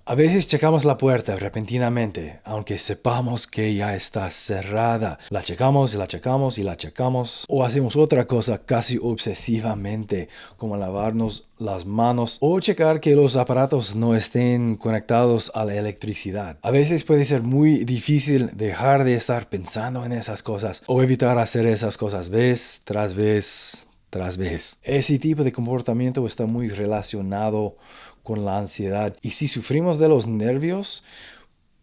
A veces checamos la puerta repentinamente, aunque sepamos que ya está cerrada. La checamos y la checamos y la checamos. O hacemos otra cosa casi obsesivamente, como lavarnos las manos o checar que los aparatos no estén conectados a la electricidad. A veces puede ser muy difícil dejar de estar pensando en esas cosas o evitar hacer esas cosas vez tras vez tras vez. Ese tipo de comportamiento está muy relacionado con la ansiedad. Y si sufrimos de los nervios,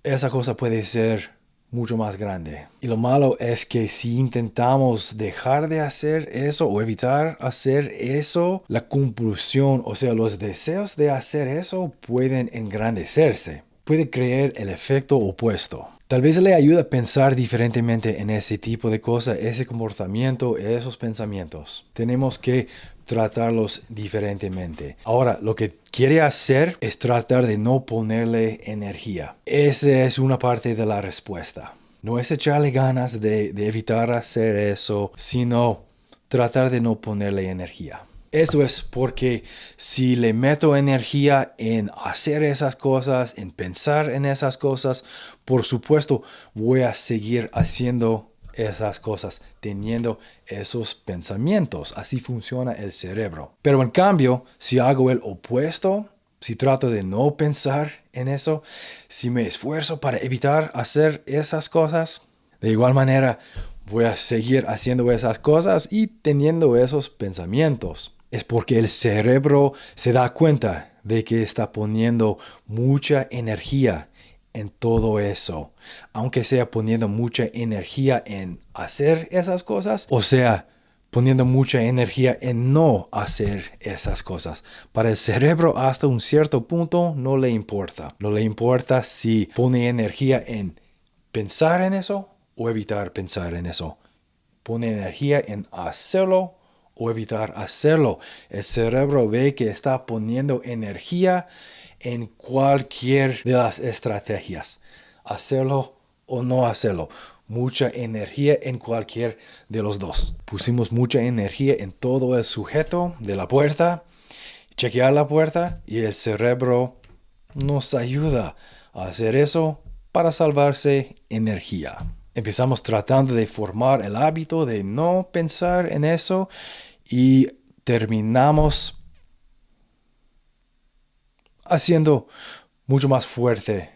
esa cosa puede ser mucho más grande. Y lo malo es que si intentamos dejar de hacer eso o evitar hacer eso, la compulsión, o sea, los deseos de hacer eso pueden engrandecerse. Puede crear el efecto opuesto. Tal vez le ayude a pensar diferentemente en ese tipo de cosas, ese comportamiento, esos pensamientos. Tenemos que tratarlos diferentemente. Ahora, lo que quiere hacer es tratar de no ponerle energía. Esa es una parte de la respuesta. No es echarle ganas de evitar hacer eso, sino tratar de no ponerle energía. Esto es porque si le meto energía en hacer esas cosas, en pensar en esas cosas, por supuesto voy a seguir haciendo esas cosas, teniendo esos pensamientos. Así funciona el cerebro. Pero en cambio, si hago el opuesto, si trato de no pensar en eso, si me esfuerzo para evitar hacer esas cosas, de igual manera voy a seguir haciendo esas cosas y teniendo esos pensamientos. Es porque el cerebro se da cuenta de que está poniendo mucha energía en todo eso, aunque sea poniendo mucha energía en hacer esas cosas, o sea, poniendo mucha energía en no hacer esas cosas. Para el cerebro hasta un cierto punto no le importa. No le importa si pone energía en pensar en eso o evitar pensar en eso. Pone energía en hacerlo o evitar hacerlo. El cerebro ve que está poniendo energía en cualquier de las estrategias. Hacerlo o no hacerlo. Mucha energía en cualquier de los dos. Pusimos mucha energía en todo el sujeto de la puerta. Chequear la puerta y el cerebro nos ayuda a hacer eso para salvarse energía. Empezamos tratando de formar el hábito de no pensar en eso y terminamos haciendo mucho más fuerte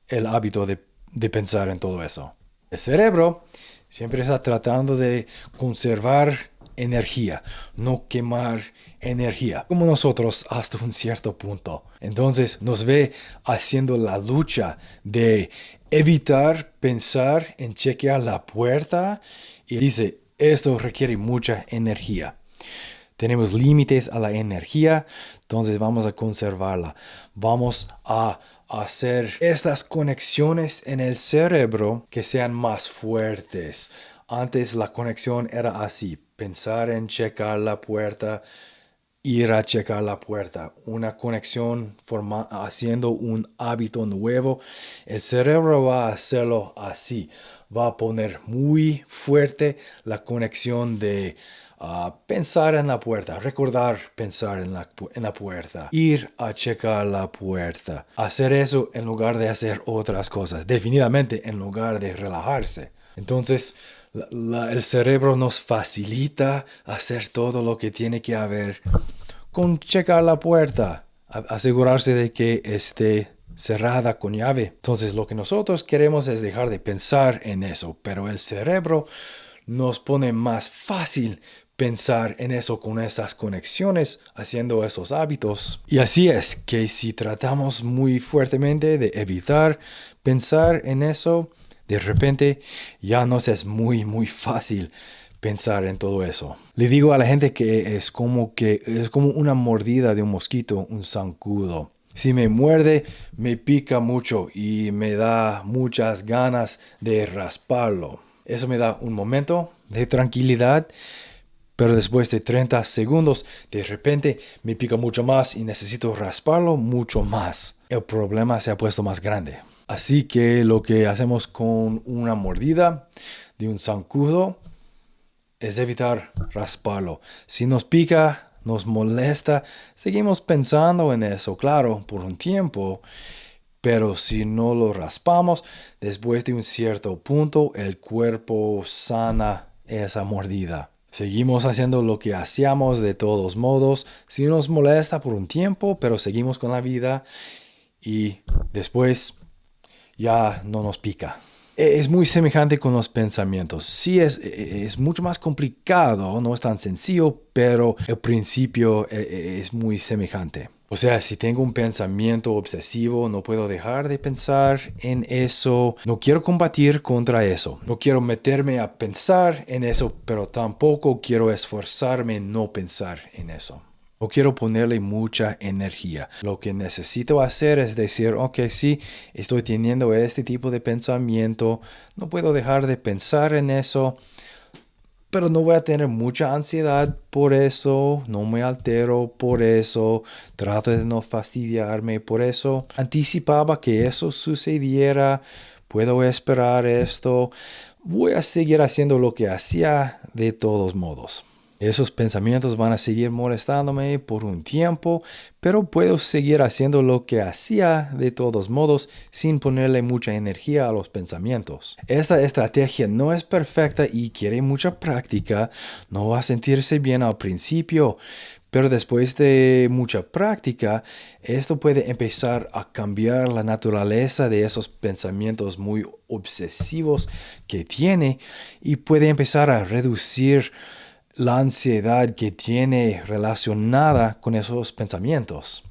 el hábito de pensar en todo eso. El cerebro siempre está tratando de conservar energía, no quemar energía, como nosotros hasta un cierto punto. Entonces nos ve haciendo la lucha de evitar pensar en chequear la puerta y dice, esto requiere mucha energía. Tenemos límites a la energía, entonces vamos a conservarla. Vamos a hacer estas conexiones en el cerebro que sean más fuertes. Antes la conexión era así, pensar en checar la puerta, ir a checar la puerta, una conexión haciendo un hábito nuevo. El cerebro va a hacerlo así, va a poner muy fuerte la conexión de pensar en la puerta, recordar pensar en la puerta, ir a checar la puerta, hacer eso en lugar de hacer otras cosas, definitivamente en lugar de relajarse. Entonces, el cerebro nos facilita hacer todo lo que tiene que haber con checar la puerta, asegurarse de que esté cerrada con llave. Entonces, lo que nosotros queremos es dejar de pensar en eso, pero el cerebro nos pone más fácil pensar en eso con esas conexiones, haciendo esos hábitos. Y así es que si tratamos muy fuertemente de evitar pensar en eso, de repente ya nos es muy fácil pensar en todo eso. Le digo a la gente que es como una mordida de un mosquito, un zancudo. Si me muerde, me pica mucho y me da muchas ganas de rasparlo. Eso me da un momento de tranquilidad, pero después de 30 segundos, de repente me pica mucho más y necesito rasparlo mucho más. El problema se ha puesto más grande. Así que lo que hacemos con una mordida de un zancudo es evitar rasparlo. Si nos pica, nos molesta, seguimos pensando en eso, claro, por un tiempo, Pero si no lo raspamos, después de un cierto punto, el cuerpo sana esa mordida. Seguimos haciendo lo que hacíamos de todos modos. Si nos molesta por un tiempo, pero seguimos con la vida y después ya no nos pica. Es muy semejante con los pensamientos. Sí, es mucho más complicado, no es tan sencillo, pero el principio es muy semejante. O sea, si tengo un pensamiento obsesivo, no puedo dejar de pensar en eso. No quiero combatir contra eso. No quiero meterme a pensar en eso, pero tampoco quiero esforzarme en no pensar en eso. No quiero ponerle mucha energía. Lo que necesito hacer es decir, ok, sí, estoy teniendo este tipo de pensamiento. No puedo dejar de pensar en eso, pero no voy a tener mucha ansiedad por eso, no me altero por eso, trato de no fastidiarme por eso. Anticipaba que eso sucediera, puedo esperar esto, voy a seguir haciendo lo que hacía de todos modos. Esos pensamientos van a seguir molestándome por un tiempo, pero puedo seguir haciendo lo que hacía de todos modos sin ponerle mucha energía a los pensamientos. Esta estrategia no es perfecta y quiere mucha práctica. No va a sentirse bien al principio, pero después de mucha práctica, esto puede empezar a cambiar la naturaleza de esos pensamientos muy obsesivos que tiene y puede empezar a reducir la ansiedad que tiene relacionada con esos pensamientos.